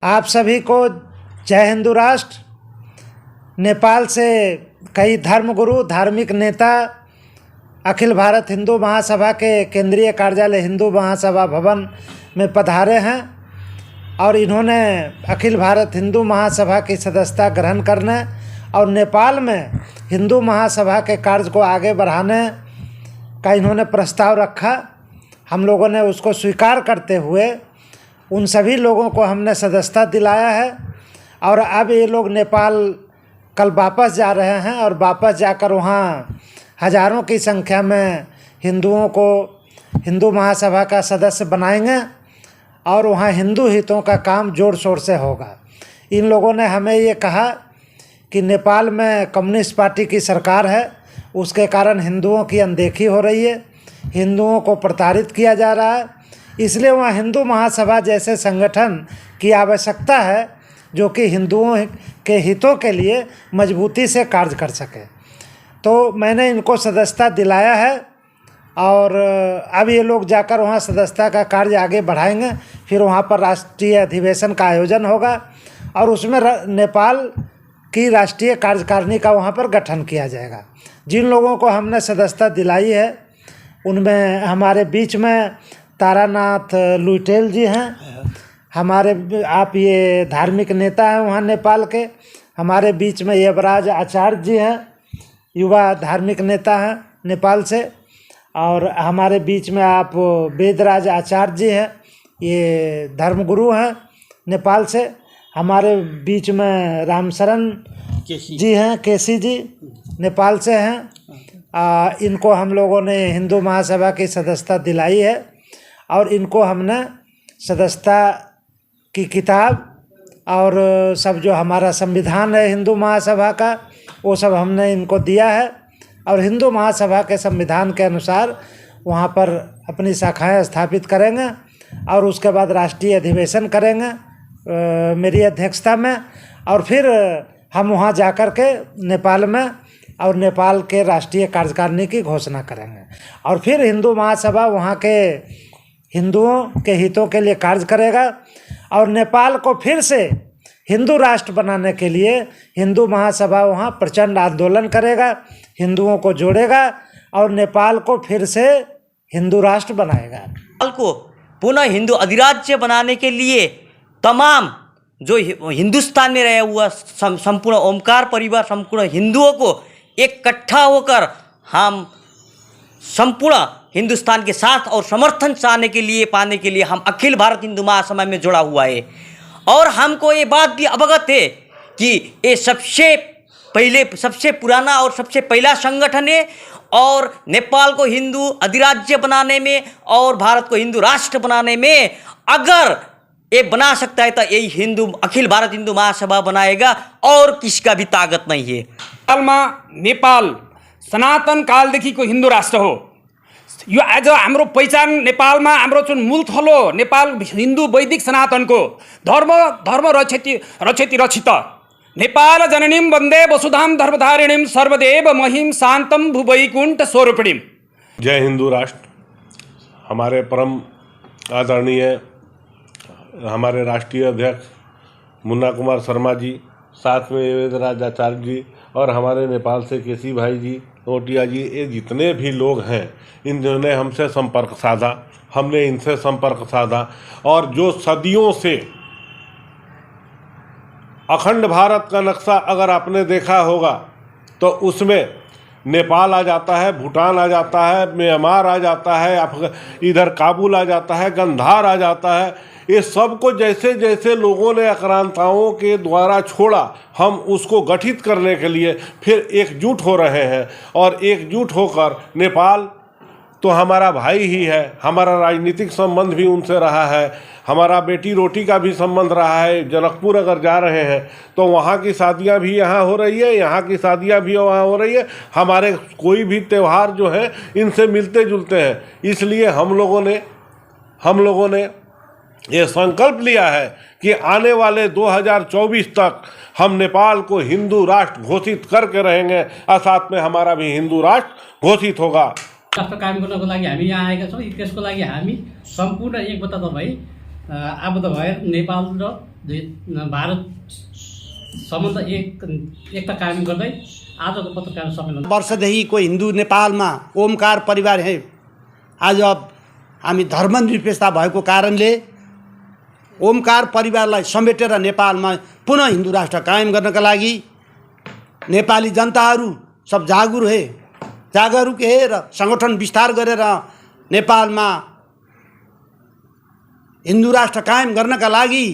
आप सभी को जय हिंदू राष्ट्र। नेपाल से कई धर्मगुरु, धार्मिक नेता अखिल भारत हिंदू महासभा के केंद्रीय कार्यालय हिंदू महासभा भवन में पधारे हैं और इन्होंने अखिल भारत हिंदू महासभा की सदस्यता ग्रहण करने और नेपाल में हिंदू महासभा के कार्य को आगे बढ़ाने का इन्होंने प्रस्ताव रखा। हम लोगों ने उसको स्वीकार करते हुए उन सभी लोगों को हमने सदस्यता दिलाया है और अब ये लोग नेपाल कल वापस जा रहे हैं और वापस जाकर वहाँ हज़ारों की संख्या में हिंदुओं को हिंदू महासभा का सदस्य बनाएंगे और वहाँ हिंदू हितों का काम जोर शोर से होगा। इन लोगों ने हमें ये कहा कि नेपाल में कम्युनिस्ट पार्टी की सरकार है, उसके कारण हिंदुओं की अनदेखी हो रही है, हिंदुओं को प्रताड़ित किया जा रहा है, इसलिए वहाँ हिंदू महासभा जैसे संगठन की आवश्यकता है जो कि हिंदुओं के हितों के लिए मजबूती से कार्य कर सके। तो मैंने इनको सदस्यता दिलाया है और अब ये लोग जाकर वहाँ सदस्यता का कार्य आगे बढ़ाएंगे। फिर वहाँ पर राष्ट्रीय अधिवेशन का आयोजन होगा और उसमें नेपाल की राष्ट्रीय कार्यकारिणी का वहाँ पर गठन किया जाएगा। जिन लोगों को हमने सदस्यता दिलाई है उनमें हमारे बीच में तारानाथ लुइटेल जी हैं, हमारे आप ये धार्मिक नेता हैं वहाँ नेपाल के। हमारे बीच में युवराज आचार्य जी हैं, युवा धार्मिक नेता हैं नेपाल से। और हमारे बीच में आप वेदराज आचार्य जी हैं, ये धर्मगुरु हैं नेपाल से। हमारे बीच में रामशरण जी हैं, केसी जी नेपाल से हैं। इनको हम लोगों ने हिंदू महासभा की सदस्यता दिलाई है और इनको हमने सदस्यता की किताब और सब जो हमारा संविधान है हिंदू महासभा का वो सब हमने इनको दिया है और हिंदू महासभा के संविधान के अनुसार वहाँ पर अपनी शाखाएं स्थापित करेंगे और उसके बाद राष्ट्रीय अधिवेशन करेंगे मेरी अध्यक्षता में। और फिर हम वहाँ जाकर के नेपाल में और नेपाल के राष्ट्रीय कार्यकारिणी की घोषणा करेंगे और फिर हिंदू महासभा वहाँ के हिंदुओं के हितों के लिए कार्य करेगा और नेपाल को फिर से हिंदू राष्ट्र बनाने के लिए हिंदू महासभा वहाँ प्रचंड आंदोलन करेगा, हिंदुओं को जोड़ेगा और नेपाल को फिर से हिंदू राष्ट्र बनाएगा। नेपाल को पुनः हिंदू अधिराज्य बनाने के लिए तमाम जो हिंदुस्तान में रहा हुआ संपूर्ण ओमकार परिवार, संपूर्ण हिंदुओं को इकट्ठा होकर हम संपूर्ण हिंदुस्तान के साथ और समर्थन पाने के लिए हम अखिल भारत हिंदू महासभा में जुड़ा हुआ है। और हमको ये बात भी अवगत है कि ये सबसे पुराना और सबसे पहला संगठन है और नेपाल को हिंदू अधिराज्य बनाने में और भारत को हिंदू राष्ट्र बनाने में अगर ये बना सकता है तो यही अखिल भारत हिंदू महासभा बनाएगा और किसका भी ताकत नहीं है। नेपाल सनातन कालदेखिको हिंदू राष्ट्र हो। यो आज हाम्रो पहिचान नेपालमा हाम्रो जुन मूल थलो नेपाल हिंदू वैदिक सनातनको धर्म रक्षति रक्षित नेपाल जननीं वन्दे वसुधां धर्मधारिणीं सर्वदेव महिं शांतं भुवैकुंठ स्वरूपिणीं। जय हिंदू राष्ट्र। हमारे परम आदरणीय हमारे राष्ट्रीय अध्यक्ष मुन्ना कुमार शर्मा जी, साथ में वेदराज आचार्य जी और हमारे नेपाल से केसी भाई जी, नोटिया जी, ये जितने भी लोग हैं इन्होंने हमसे संपर्क साधा, हमने इनसे संपर्क साधा और जो सदियों से अखंड भारत का नक्शा अगर आपने देखा होगा तो उसमें नेपाल आ जाता है, भूटान आ जाता है, म्यांमार आ जाता है, इधर काबुल आ जाता है, गंधार आ जाता है। ये सब को जैसे जैसे लोगों ने आक्रांताओं के द्वारा छोड़ा, हम उसको गठित करने के लिए फिर एकजुट हो रहे हैं और एकजुट होकर नेपाल तो हमारा भाई ही है, हमारा राजनीतिक संबंध भी उनसे रहा है, हमारा बेटी रोटी का भी संबंध रहा है। जनकपुर अगर जा रहे हैं तो वहाँ की शादियाँ भी यहाँ हो रही है, यहाँ की शादियाँ भी वहाँ हो रही है। हमारे कोई भी त्यौहार जो है इनसे मिलते जुलते हैं। इसलिए हम लोगों ने ये संकल्प लिया है कि आने वाले 2024 तक हम नेपाल को हिंदू राष्ट्र घोषित करके रहेंगे और साथ में हमारा भी हिंदू राष्ट्र घोषित होगा। राष्ट्र कायम गर्नको लागि हामी यहाँ आएका छौँ। त्यसको लागि हामी सम्पूर्ण एकता भई आबद्ध भएर नेपाल र भारत सम्बन्ध एकता कायम गर्दै आजको पत्रकार सम्मेलन वर्षदेखिको हिन्दू नेपालमा ओमकार परिवार है। आज हामी धर्मनिरपेक्षता भएको कारणले ओमकार परिवारलाई समेटेर नेपालमा पुनः हिन्दू राष्ट्र कायम गर्नका लागि नेपाली जनताहरू सब जागरुक हे र सङ्गठन विस्तार गरेर नेपालमा हिन्दू राष्ट्र कायम गर्नका लागि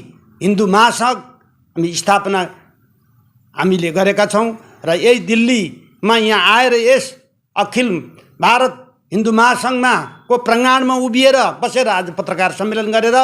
हिन्दू महासङ्घ स्थापना हामीले गरेका छौँ र यही दिल्लीमा यहाँ आएर यस अखिल भारत हिन्दू महासङ्घमा को प्राङ्गणमा उभिएर बसेर आज पत्रकार सम्मेलन गरेर